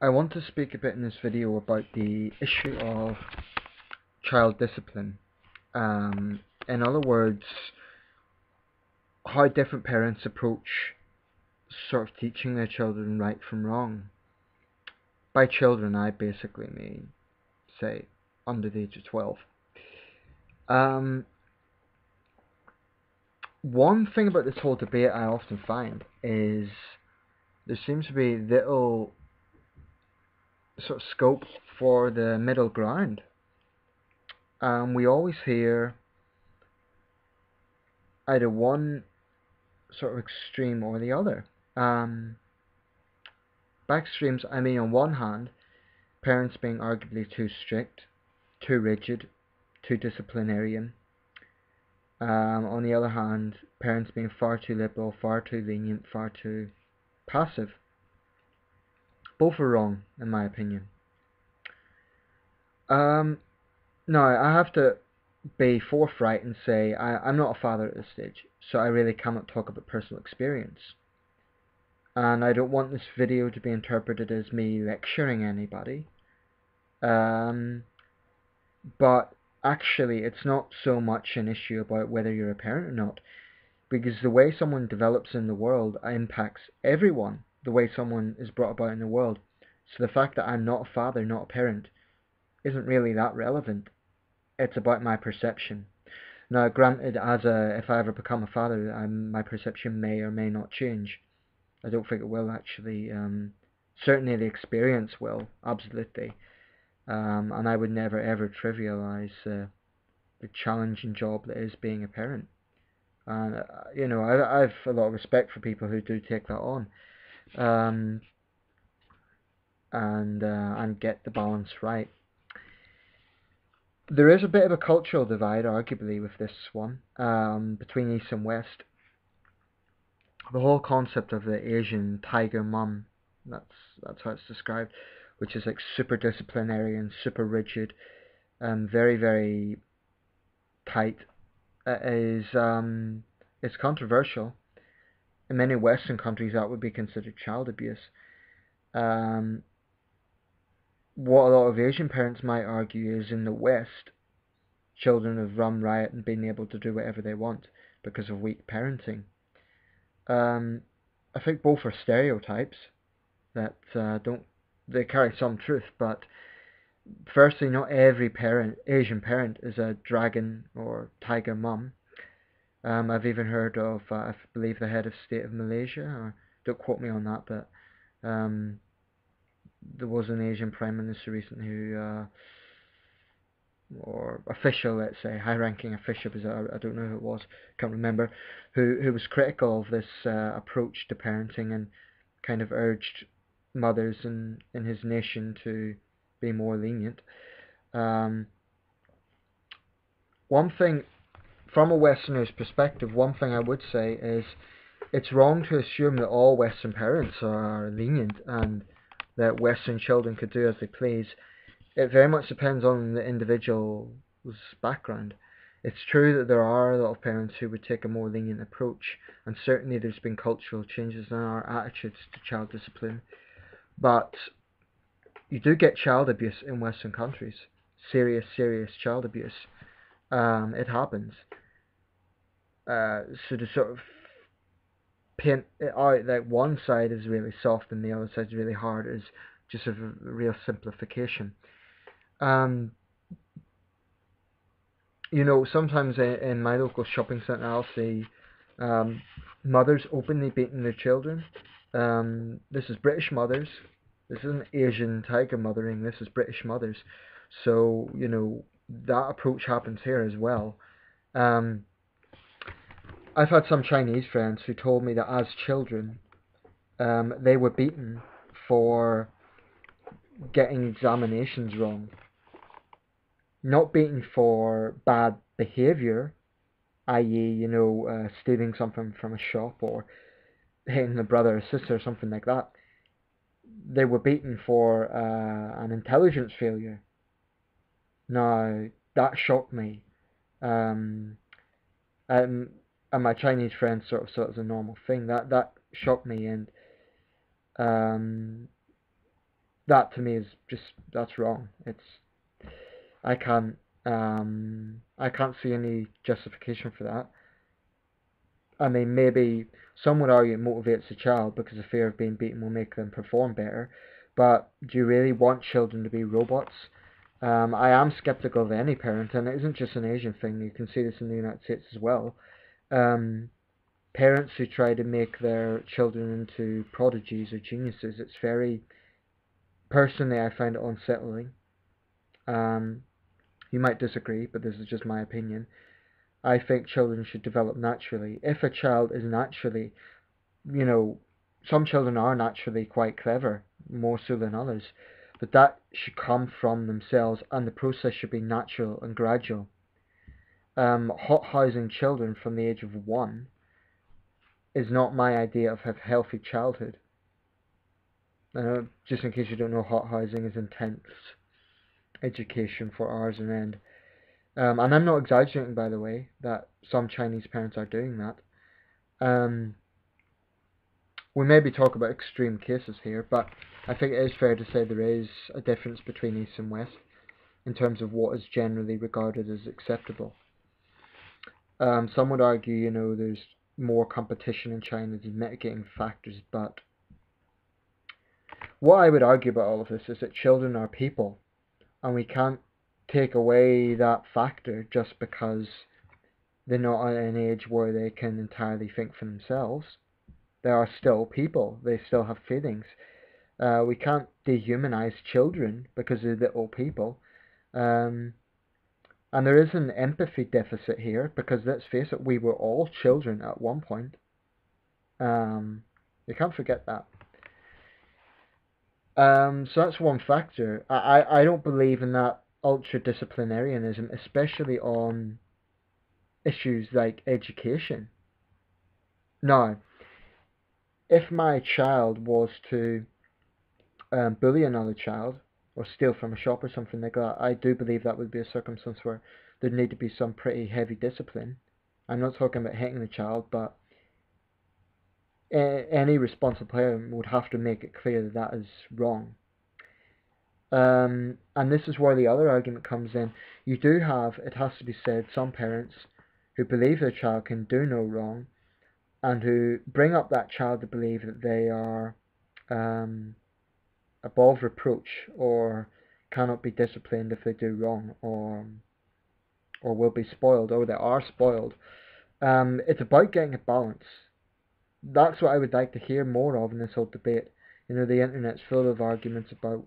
I want to speak a bit in this video about the issue of child discipline. In other words, how different parents approach sort of teaching their children right from wrong. By children, I basically mean, say, under the age of 12. One thing about this whole debate I often find is there seems to be little sort of scope for the middle ground. We always hear either one sort of extreme or the other. By extremes, I mean on one hand, parents being arguably too strict, too rigid, too disciplinarian. On the other hand, parents being far too liberal, far too lenient, far too passive. Both are wrong, in my opinion. Now, I have to be forthright and say I'm not a father at this stage, so I really cannot talk about personal experience. And I don't want this video to be interpreted as me lecturing anybody. But actually, it's not so much an issue about whether you're a parent or not, because the way someone develops in the world impacts everyone, the way someone is brought about in the world. So the fact that I'm not a father, not a parent, isn't really that relevant. It's about my perception. Now, granted, if I ever become a father, my perception may or may not change. I don't think it will, actually. Certainly the experience will, absolutely. And I would never ever trivialize the challenging job that is being a parent. And I have a lot of respect for people who do take that on, and get the balance right. There is a bit of a cultural divide, arguably, with this one, between East and West. The whole concept of the Asian tiger mum, that's how it's described, which is like super disciplinarian, super rigid, very, very tight, is controversial. In many Western countries, that would be considered child abuse. What a lot of Asian parents might argue is in the West, children have run riot and been able to do whatever they want because of weak parenting. I think both are stereotypes that they carry some truth, but firstly, not every Asian parent is a dragon or tiger mum. I've even heard of, I believe, the head of state of Malaysia, or don't quote me on that, but there was an Asian prime minister recently who, or official, let's say, high-ranking official, because I don't know who it was, can't remember, who was critical of this approach to parenting and kind of urged mothers in his nation to be more lenient. One thing, from a Westerner's perspective, one thing I would say is it's wrong to assume that all Western parents are lenient and that Western children could do as they please. It very much depends on the individual's background. It's true that there are a lot of parents who would take a more lenient approach, and certainly there's been cultural changes in our attitudes to child discipline. But you do get child abuse in Western countries. Serious child abuse. It happens. So to sort of paint it out that one side is really soft and the other side is really hard is just a real simplification. Sometimes in my local shopping centre I'll see mothers openly beating their children. This is British mothers. This isn't Asian tiger mothering, this is British mothers. So, that approach happens here as well. I've had some Chinese friends who told me that as children, they were beaten for getting examinations wrong. Not beaten for bad behaviour, i.e., stealing something from a shop or hitting a brother or sister or something like that. They were beaten for an intelligence failure. Now, that shocked me. And my Chinese friends sort of saw it as a normal thing. That shocked me, and that to me is just, that's wrong. I can't I can't see any justification for that. I mean, maybe some would argue it motivates the child because the fear of being beaten will make them perform better, but do you really want children to be robots? I am skeptical of any parent, and it isn't just an Asian thing. You can see this in the United States as well. Um, Parents who try to make their children into prodigies or geniuses, it's very, personally, I find it unsettling. Um, you might disagree, but this is just my opinion. I think children should develop naturally. If a child is naturally, you know, some children are naturally quite clever, more so than others, but that should come from themselves, and the process should be natural and gradual. Hot-housing children from the age of 1 is not my idea of a healthy childhood. Just in case you don't know, hot-housing is intense education for hours on end. And I'm not exaggerating, by the way, that some Chinese parents are doing that. We maybe talk about extreme cases here, but I think it is fair to say there is a difference between East and West in terms of what is generally regarded as acceptable. Some would argue, there's more competition in China as mitigating factors, but what I would argue about all of this is that children are people, and we can't take away that factor just because they're not at an age where they can entirely think for themselves. They are still people. They still have feelings. We can't dehumanize children because they're little people. And there is an empathy deficit here because, let's face it, we were all children at one point. You can't forget that. So that's one factor. I don't believe in that ultra-disciplinarianism, especially on issues like education. Now, if my child was to bully another child or steal from a shop or something like that, I do believe that would be a circumstance where there'd need to be some pretty heavy discipline. I'm not talking about hitting the child, but any responsible parent would have to make it clear that that is wrong. And this is where the other argument comes in. You do have, it has to be said, some parents who believe their child can do no wrong and who bring up that child to believe that they are above reproach or cannot be disciplined if they do wrong, or will be spoiled, or they are spoiled. It's about getting a balance. That's what I would like to hear more of in this whole debate. The internet's full of arguments about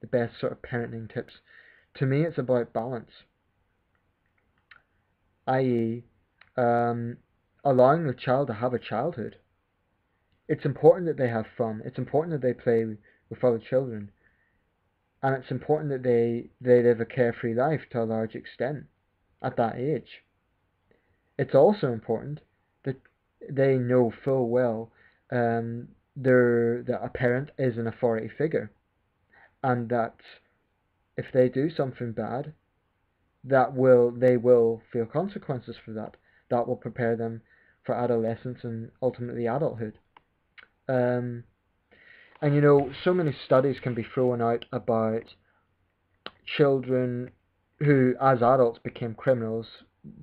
the best sort of parenting tips. To me, it's about balance, i.e., allowing the child to have a childhood. It's important that they have fun. It's important that they play with other children. And it's important that they live a carefree life to a large extent at that age. It's also important that they know full well that a parent is an authority figure, and that if they do something bad, they will feel consequences for that. That will prepare them for adolescence and ultimately adulthood. And so many studies can be thrown out about children who, as adults, became criminals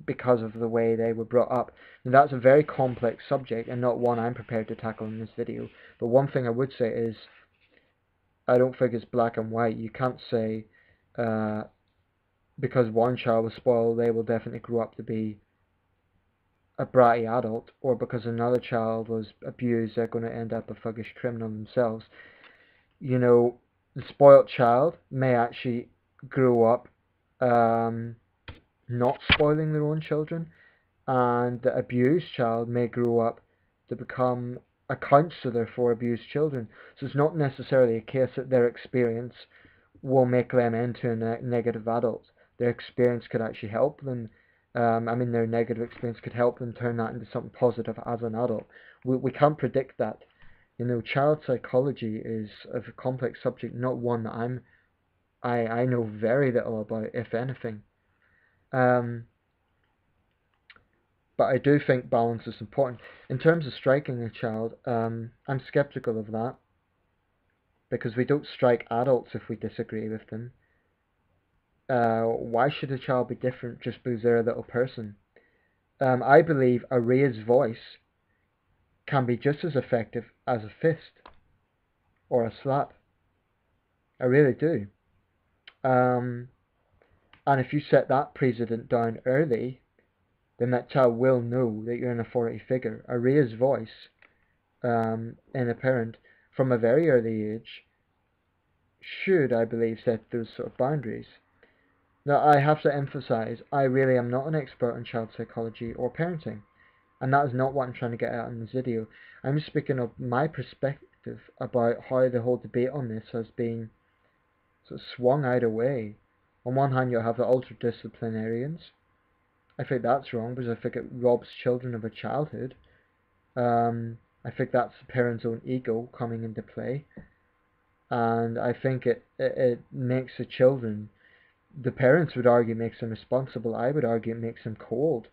because of the way they were brought up. And that's a very complex subject and not one I'm prepared to tackle in this video. But one thing I would say is, I don't think it's black and white. You can't say because one child was spoiled, they will definitely grow up to be a bratty adult, or because another child was abused, they're going to end up a thuggish criminal themselves. The spoiled child may actually grow up not spoiling their own children, and the abused child may grow up to become a counsellor for abused children. So it's not necessarily a case that their experience will make them into a negative adult. Their experience could actually help them. Their negative experience could help them turn that into something positive as an adult. We can't predict that. Child psychology is a complex subject, not one that I know very little about, if anything. But I do think balance is important. In terms of striking a child, I'm skeptical of that. because we don't strike adults if we disagree with them. Why should a child be different just because they're a little person? I believe a raised voice can be just as effective as a fist or a slap. I really do. And if you set that precedent down early, then that child will know that you're an authority figure. A raised voice in a parent from a very early age should, I believe, set those sort of boundaries. Now, I have to emphasize, I really am not an expert on child psychology or parenting, and that is not what I'm trying to get at in this video. I'm speaking of my perspective about how the whole debate on this has been sort of swung either way. On one hand, you have the ultra-disciplinarians. I think that's wrong because I think it robs children of a childhood. I think that's the parent's own ego coming into play. And I think it makes the children, the parents would argue makes them responsible. I would argue it makes them cold.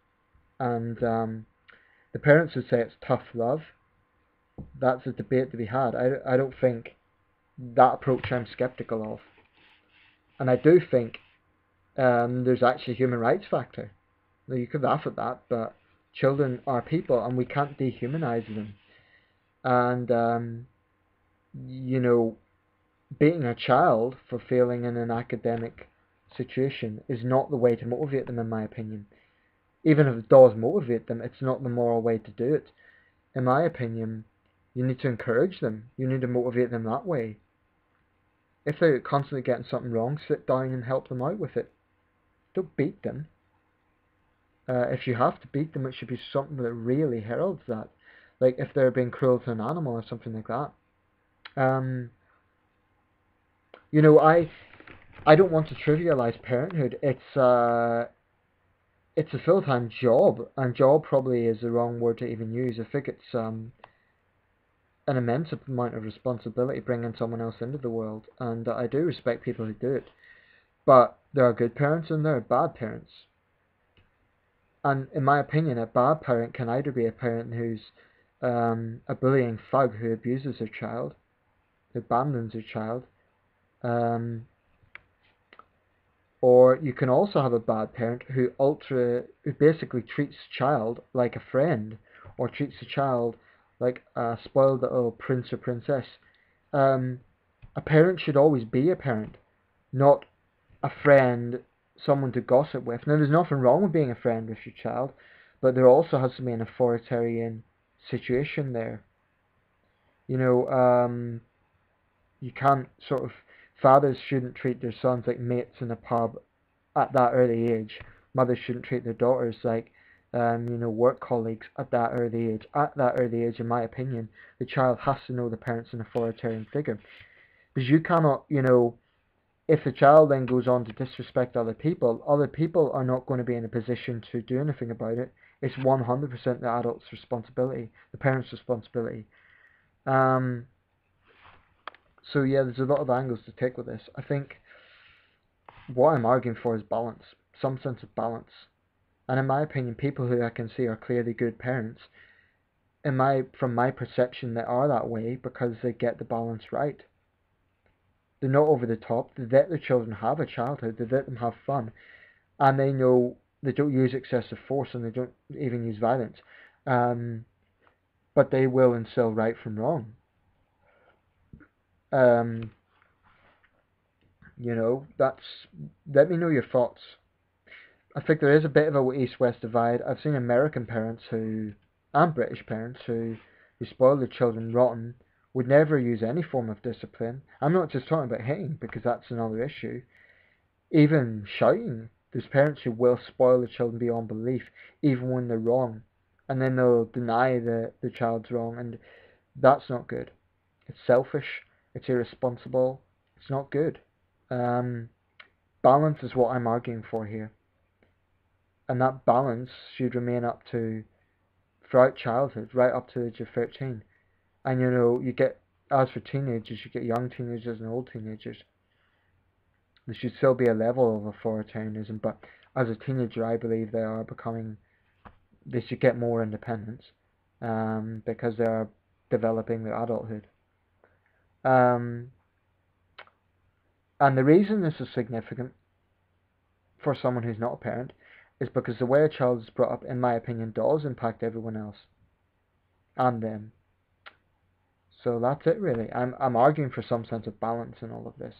And the parents would say it's tough love. That's a debate to be had. I don't think that approach I'm skeptical of. And I do think there's actually a human rights factor. Now, you could laugh at that, but children are people and we can't dehumanize them. And, you know, beating a child for failing in an academic situation is not the way to motivate them, in my opinion. Even if it does motivate them, it's not the moral way to do it. In my opinion, you need to encourage them. You need to motivate them that way. If they're constantly getting something wrong, sit down and help them out with it. Don't beat them. If you have to beat them, it should be something that really heralds that. Like if they're being cruel to an animal or something like that. You know, I don't want to trivialize parenthood. It's a full-time job, and job probably is the wrong word to even use. I think it's an immense amount of responsibility bringing someone else into the world, and I do respect people who do it. But there are good parents and there are bad parents. And in my opinion, a bad parent can either be a parent who's a bullying thug who abuses their child, who abandons their child, or you can also have a bad parent who basically treats the child like a friend, or treats the child like a spoiled little prince or princess. A parent should always be a parent, not a friend, someone to gossip with. Now, there's nothing wrong with being a friend with your child, but there also has to be an authoritarian situation there. You know, you can't sort of, fathers shouldn't treat their sons like mates in a pub at that early age. Mothers shouldn't treat their daughters like, you know, work colleagues at that early age. At that early age, in my opinion, the child has to know the parent's an authoritarian figure. Because you cannot, you know, if the child then goes on to disrespect other people are not going to be in a position to do anything about it. It's 100% the adult's responsibility, the parent's responsibility. So yeah, there's a lot of angles to take with this. I think what I'm arguing for is balance, some sense of balance. And in my opinion, people who I can see are clearly good parents, from my perception, they are that way because they get the balance right. They're not over the top. They let their children have a childhood. They let them have fun, and they know they don't use excessive force and they don't even use violence. But they will instill right from wrong. You know, let me know your thoughts. I think there is a bit of a east-west divide. I've seen American parents and British parents who spoil their children rotten, would never use any form of discipline. I'm not just talking about hitting, because that's another issue. Even shouting. There's parents who will spoil the children beyond belief, even when they're wrong. And then they'll deny the child's wrong, and that's not good. It's selfish, it's irresponsible, it's not good. Balance is what I'm arguing for here. And that balance should remain up to throughout childhood, right up to the age of 13. And you know, as for teenagers, you get young teenagers and old teenagers. There should still be a level of authoritarianism, but as a teenager, I believe they should get more independence, because they are developing their adulthood. And the reason this is significant for someone who's not a parent is because the way a child is brought up, in my opinion, does impact everyone else and them. So that's it really. I'm arguing for some sense of balance in all of this.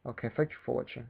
Okay, thank you for watching.